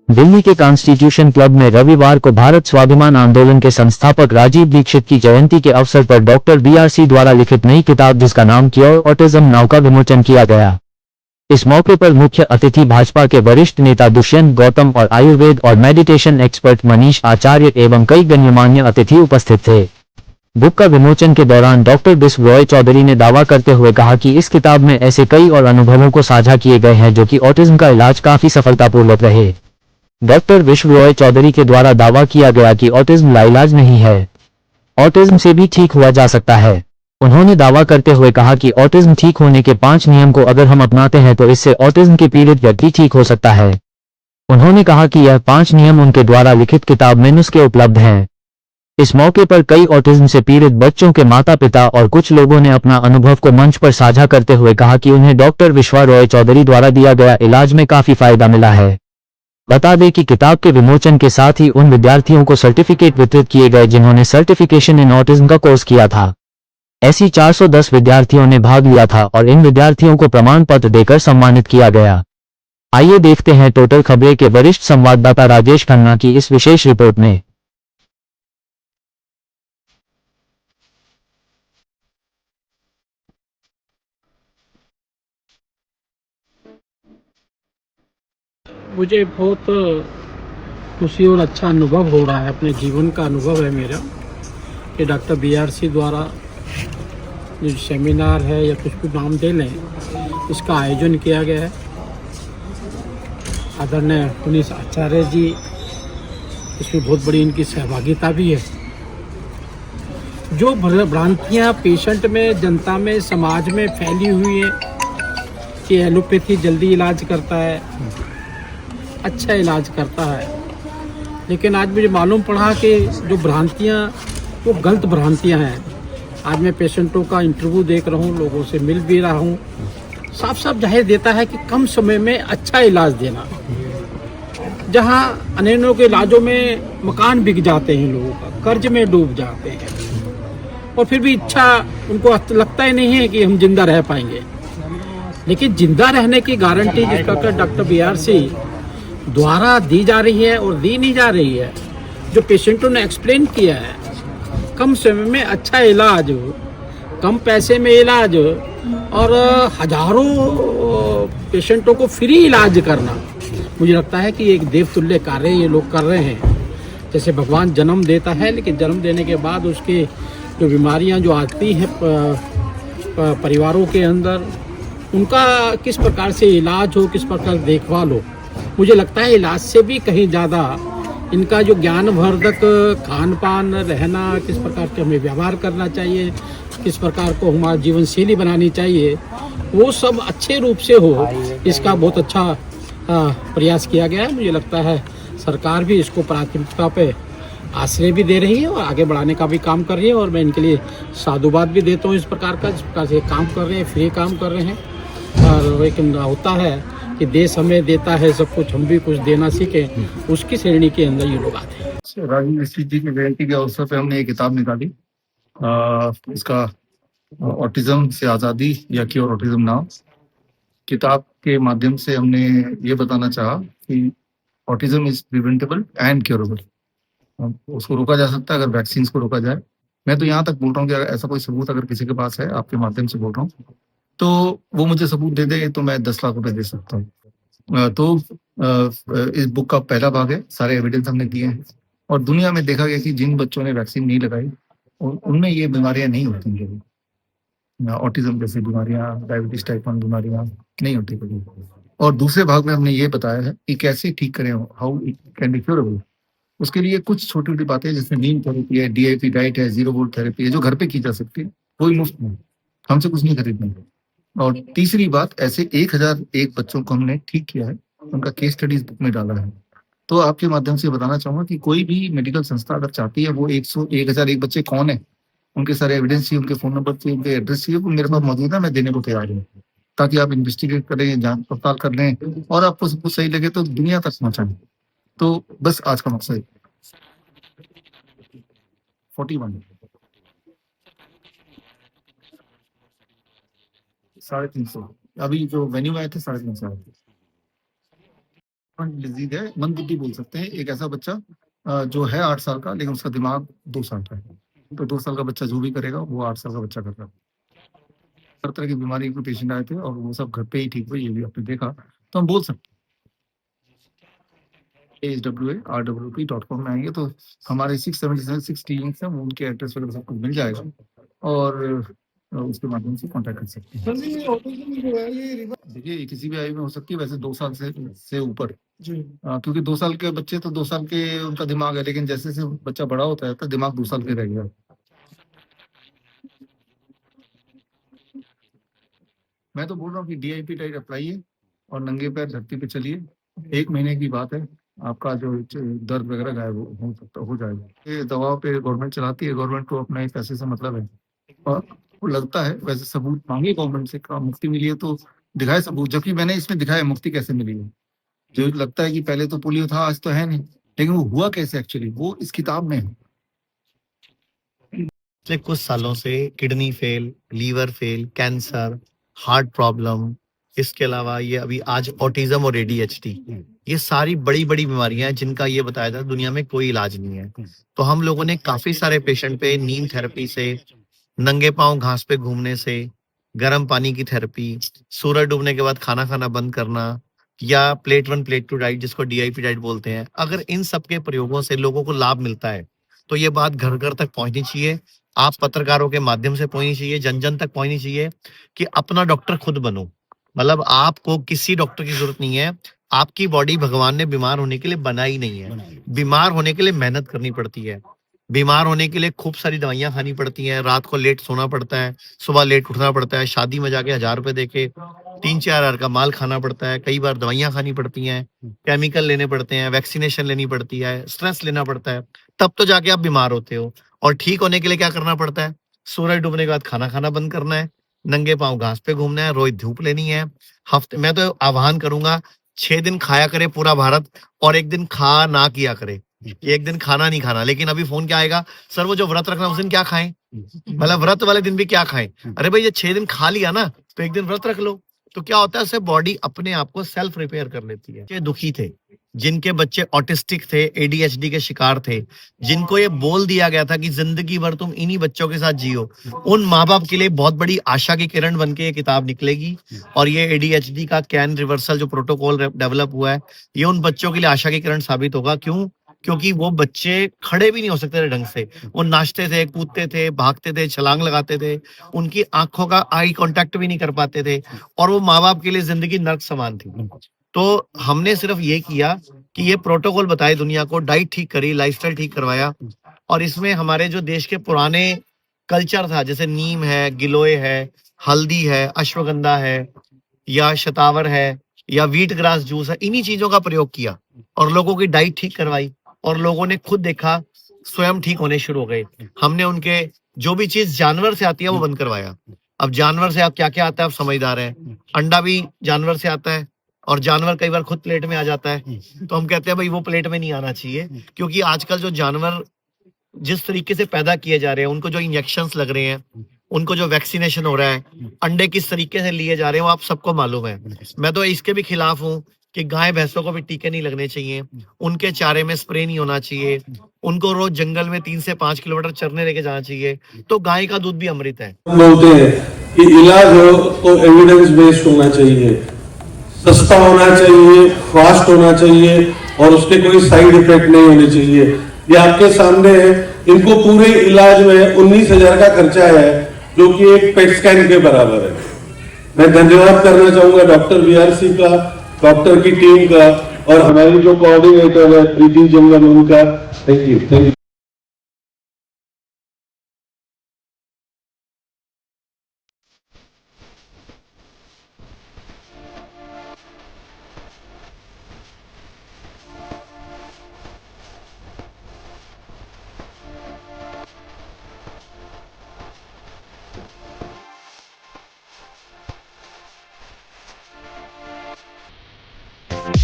दिल्ली के constitution club में रविवार को भारत स्वाभिमान आंदोलन के संस्थापक राजीव दीक्षित की जयंती के अवसर पर डॉक्टर बीआरसी द्वारा लिखित नई किताब जिसका नाम क्योर ऑटिज्म नाउ का विमोचन किया गया। इस मौके पर मुख्य अतिथि भाजपा के वरिष्ठ नेता दुष्यंत गौतम और आयुर्वेद और मेडिटेशन एक्सपर्ट मनीष आचार्य एवं कई गण्यमान्य अतिथि उपस्थित थे। बुक का विमोचन के दौरान डॉक्टर बिस्व रॉय चौधरी ने दावा करते हुए कहा कि इस किताब में ऐसे कई और अनुभवों को साझा किए गए हैं जो कि ऑटिज्म का इलाज काफी सफलतापूर्वक रहे। डॉक्टर विश्व रॉय चौधरी के द्वारा दावा किया गया कि ऑटिज्म लाइलाज नहीं है, ऑटिज्म से भी ठीक हुआ जा सकता है। उन्होंने दावा करते हुए कहा कि ऑटिज्म ठीक होने के 5 नियम को अगर हम अपनाते हैं तो इससे ऑटिज्म के पीड़ित व्यक्ति ठीक हो सकता है। उन्होंने कहा कि यह 5 नियम उनके द्वारा लिखित किताब में नुस्खे उपलब्ध हैं। इस मौके पर कई ऑटिज्म से पीड़ित बच्चों के माता पिता और कुछ लोगों ने अपना अनुभव को मंच पर साझा करते हुए कहा कि उन्हें डॉक्टर विश्वा रॉय चौधरी द्वारा दिया गया इलाज में काफी फायदा मिला है। बता दें कि किताब के विमोचन के साथ ही उन विद्यार्थियों को सर्टिफिकेट वितरित किए गए जिन्होंने सर्टिफिकेशन इन ऑटिज्म का कोर्स किया था। ऐसी 410 विद्यार्थियों ने भाग लिया था और इन विद्यार्थियों को प्रमाण पत्र देकर सम्मानित किया गया। आइए देखते हैं टोटल खबरें के वरिष्ठ संवाददाता राजेश खन्ना की इस विशेष रिपोर्ट में। मुझे बहुत खुशी और अच्छा अनुभव हो रहा है, अपने जीवन का अनुभव है मेरा कि डॉक्टर बीआरसी द्वारा जो सेमिनार है या कुछ भी नाम दे लें, इसका आयोजन किया गया है। आदरणीय मनीष आचार्य जी, इसमें बहुत बड़ी इनकी सहभागिता भी है। जो भ्रांतियाँ पेशेंट में, जनता में, समाज में फैली हुई है कि एलोपैथी जल्दी इलाज करता है, अच्छा इलाज करता है, लेकिन आज मुझे मालूम पड़ा कि जो भ्रांतियाँ वो गलत भ्रांतियाँ हैं। आज मैं पेशेंटों का इंटरव्यू देख रहा हूँ, लोगों से मिल भी रहा हूँ, साफ साफ जाहिर देता है कि कम समय में अच्छा इलाज देना। जहाँ अनेकों के इलाजों में मकान बिक जाते हैं, लोगों का कर्ज में डूब जाते हैं और फिर भी इच्छा उनको लगता ही नहीं है कि हम जिंदा रह पाएंगे। लेकिन जिंदा रहने की गारंटी जिस प्रकार डॉक्टर बीआरसी द्वारा दी जा रही है और दी नहीं जा रही है, जो पेशेंटों ने एक्सप्लेन किया है, कम समय में अच्छा इलाज, कम पैसे में इलाज और हजारों पेशेंटों को फ्री इलाज करना, मुझे लगता है कि एक देवतुल्य कार्य ये लोग कर रहे हैं। जैसे भगवान जन्म देता है, लेकिन जन्म देने के बाद उसके जो बीमारियां जो आती हैं परिवारों के अंदर, उनका किस प्रकार से इलाज हो, किस प्रकार देखभाल हो, मुझे लगता है इलाज से भी कहीं ज़्यादा इनका जो ज्ञानवर्धक खान पान, रहना, किस प्रकार के हमें व्यवहार करना चाहिए, किस प्रकार को हमारी जीवन शैली बनानी चाहिए, वो सब अच्छे रूप से हो, इसका बहुत अच्छा प्रयास किया गया है। मुझे लगता है सरकार भी इसको प्राथमिकता पे आश्रय भी दे रही है और आगे बढ़ाने का भी काम कर रही है, और मैं इनके लिए साधुवाद भी देता हूँ इस प्रकार का, जिस प्रकार से काम कर रहे हैं, फ्री काम कर रहे हैं। और एक होता है कि देश हमें देता है सब कुछ, हम भी कुछ देना सीखें, उसकी श्रेणी के अंदर ये लोग आते हैं। राजीव दीक्षित जी की जयंती के अवसर पे हमने ये किताब निकाली, इसका ऑटिज्म से आज़ादी या क्योर ऑटिज्म नाउ। किताब के माध्यम से हमने ये बताना चाहा कि autism is preventable and curable. उसको रोका जा सकता है अगर वैक्सीन को रोका जाए। मैं तो यहाँ तक बोल रहा हूँ कि अगर ऐसा कोई सबूत अगर किसी के पास है, आपके माध्यम से बोल रहा हूँ, तो वो मुझे सबूत दे दे तो मैं 10 लाख रुपए दे सकता हूँ। तो इस बुक का पहला भाग है, सारे एविडेंस हमने दिए हैं और दुनिया में देखा गया कि जिन बच्चों ने वैक्सीन नहीं लगाई उनमें ये बीमारियां नहीं होती हैं, ऑटिज्म जैसी बीमारियां, डायबिटीज टाइप 1 बीमारियां नहीं होती कभी। और दूसरे भाग में हमने ये बताया है कि कैसे ठीक करें, how it can be curable. उसके लिए कुछ छोटी छोटी बातें जैसे नीम थेरेपी है, डीआईपी डाइट है, 0 वोल्ट थेरेपी है, जो घर पे की जा सकती है, कोई मुफ्त नहीं, हमसे कुछ नहीं खरीदना है। और तीसरी बात, ऐसे 1001 बच्चों को हमने ठीक किया है, उनका केस स्टडीज बुक में डाला है। तो आपके माध्यम से बताना चाहूंगा कि कोई भी मेडिकल संस्था अगर चाहती है, वो 1001 बच्चे कौन है, उनके सारे एविडेंस चाहिए, उनके फोन नंबर चाहिए, उनके एड्रेस चाहिए, वो मेरे पास मौजूद है, मैं देने को तैयार हूँ, ताकि आप इन्वेस्टिगेट करें, जांच पड़ताल कर लें और आपको सब कुछ सही लगे तो दुनिया तक पहुंचाएं। तो बस आज का मकसद 41 350, अभी जो वेन्यू आए थे 350 आए थे। डिजीज है, मंदबुद्धि बोल सकते हैं। एक ऐसा बच्चा जो है 8 साल का लेकिन उसका दिमाग 2 साल का है। तो 2 साल का बच्चा जो भी करेगा वो 8 साल का बच्चा कर रहा है। हर तरह की बीमारी के पेशेंट आए थे और वो सब घर पे ही ठीक हुए, ये भी आपने देखा। तो हम बोल सकते हैं hwarwp.com में आएंगे तो हमारे 676 टीम्स हैं, वो उनके एड्रेस वगैरह सब कुछ मिल जाएगा और उसके माध्यम से कांटेक्ट कर सकते हैं। देखिए किसी भी आयु में हो सकती है, वैसे 2 साल से ऊपर क्योंकि 2 साल के बच्चे तो 2 साल के उनका दिमाग है, लेकिन जैसे जैसे बच्चा बड़ा होता है तो दिमाग 2 साल के रह गया। मैं तो बोल रहा हूँ कि DIP टाइट अप्लाई और नंगे पैर धरती पे चलिए। 1 महीने की बात है, आपका जो दर्द वगैरह गायब हो जाएगा। ये दवाओं पे गवर्नमेंट चलाती है, गवर्नमेंट को अपना एक पैसे से मतलब है और वो लगता है वैसे सबूत मांगे गवर्नमेंट से, मुक्ति मिली है तो दिखाए सबूत, जबकि मैंने इसमें दिखाया मुक्ति कैसे मिली है। जो लगता है कि पहले तो पोलियो था आज तो है नहीं, लेकिन वो हुआ कैसे एक्चुअली वो इस किताब में है। पिछले कुछ सालों से kidney fail, liver fail, cancer, heart problem, इसके अलावा ये अभी आज ऑटिज्म और ADHD, ये सारी बड़ी बड़ी बीमारियां हैं जिनका ये बताया था दुनिया में कोई इलाज नहीं है। तो हम लोगों ने काफी सारे पेशेंट पे नीम थेरेपी से, नंगे पांव घास पे घूमने से, गर्म पानी की थेरेपी, सूरज डूबने के बाद खाना खाना बंद करना, या प्लेट 1 प्लेट 2 डाइट जिसको DIP डाइट बोलते हैं, अगर इन सब के प्रयोगों से लोगों को लाभ मिलता है तो ये बात घर घर तक पहुंचनी चाहिए। आप पत्रकारों के माध्यम से पहुंचनी चाहिए, जन जन तक पहुंचनी चाहिए कि अपना डॉक्टर खुद बनो। मतलब आपको किसी डॉक्टर की जरूरत नहीं है। आपकी बॉडी भगवान ने बीमार होने के लिए बनाई नहीं है। बीमार होने के लिए मेहनत करनी पड़ती है। बीमार होने के लिए खूब सारी दवाइयां खानी पड़ती हैं, रात को लेट सोना पड़ता है, सुबह लेट उठना पड़ता है, शादी में जाके 1000 रुपए देके 3-4 हजार का माल खाना पड़ता है, कई बार दवाइयां खानी पड़ती हैं, केमिकल लेने पड़ते हैं, वैक्सीनेशन लेनी पड़ती है, स्ट्रेस लेना पड़ता है, तब तो जाके आप बीमार होते हो। और ठीक होने के लिए क्या करना पड़ता है? सूरज डूबने के बाद खाना खाना बंद करना है, नंगे पांव घास पे घूमना है, रोज धूप लेनी है। हफ्ते मैं तो आह्वान करूंगा 6 दिन खाया करे पूरा भारत और 1 दिन खा ना किया करे। 1 दिन खाना नहीं खाना, लेकिन अभी फोन क्या आएगा, सर वो जो व्रत रखना उस दिन क्या खाएं? मतलब व्रत वाले दिन भी क्या खाएं? अरे भाई ये 6 दिन खा लिया ना तो 1 दिन व्रत रख लो। तो क्या होता है, उससे बॉडी अपने आप को सेल्फ रिपेयर कर लेती है। ये दुखी थे, जिनके बच्चे ऑटिस्टिक थे, ADHD के शिकार थे, जिनको ये बोल दिया गया था कि जिंदगी भर तुम इन्हीं बच्चों के साथ जियो, उन माँ बाप के लिए बहुत बड़ी आशा की किरण बन के ये किताब निकलेगी। और ये ADHD का कैन रिवर्सल जो प्रोटोकॉल डेवलप हुआ है, ये उन बच्चों के लिए आशा की किरण साबित होगा। क्यों? क्योंकि वो बच्चे खड़े भी नहीं हो सकते थे ढंग से, वो नाचते थे, कूदते थे, भागते थे, छलांग लगाते थे, उनकी आंखों का आई कांटेक्ट भी नहीं कर पाते थे और वो माँ बाप के लिए जिंदगी नर्क समान थी। तो हमने सिर्फ ये किया कि ये प्रोटोकॉल बताए दुनिया को, डाइट ठीक करी, लाइफस्टाइल ठीक करवाया और इसमें हमारे जो देश के पुराने कल्चर था, जैसे नीम है, गिलोय है, हल्दी है, अश्वगंधा है या शतावर है या व्हीट ग्रास जूस है, इन्हीं चीजों का प्रयोग किया और लोगों की डाइट ठीक करवाई और लोगों ने खुद देखा स्वयं ठीक होने शुरू हो गए। हमने उनके जो भी चीज जानवर से आती है वो बंद करवाया। अब जानवर से आप क्या क्या आता है आप समझदार हैं। अंडा भी जानवर से आता है और जानवर कई बार खुद प्लेट में आ जाता है, तो हम कहते हैं भाई वो प्लेट में नहीं आना चाहिए, क्योंकि आजकल जो जानवर जिस तरीके से पैदा किए जा रहे हैं, उनको जो इंजेक्शंस लग रहे हैं, उनको जो वैक्सीनेशन हो रहा है, अंडे किस तरीके से लिए जा रहे हैं वो आप सबको मालूम है। मैं तो इसके भी खिलाफ हूँ कि गाय भैंसों को भी टीके नहीं लगने चाहिए, उनके चारे में स्प्रे नहीं होना चाहिए, उनको रोज जंगल में 3 से 5 किलोमीटर चरने लेके जाना चाहिए। तो गाय का दूध भी अमृत है। बोलते हैं कि इलाज हो तो एविडेंस बेस्ड होना चाहिए, सस्ता होना चाहिए, फास्ट होना चाहिए और उसके कोई साइड इफेक्ट नहीं होने चाहिए। ये आपके सामने है, इनको पूरे इलाज में 19,000 का खर्चा है, जो कि एक पेट स्कैन के बराबर है। मैं धन्यवाद करना चाहूंगा डॉक्टर BRC का, डॉक्टर की टीम का और हमारी जो कोऑर्डिनेटर है प्रीति जंगम उनका। Thank you.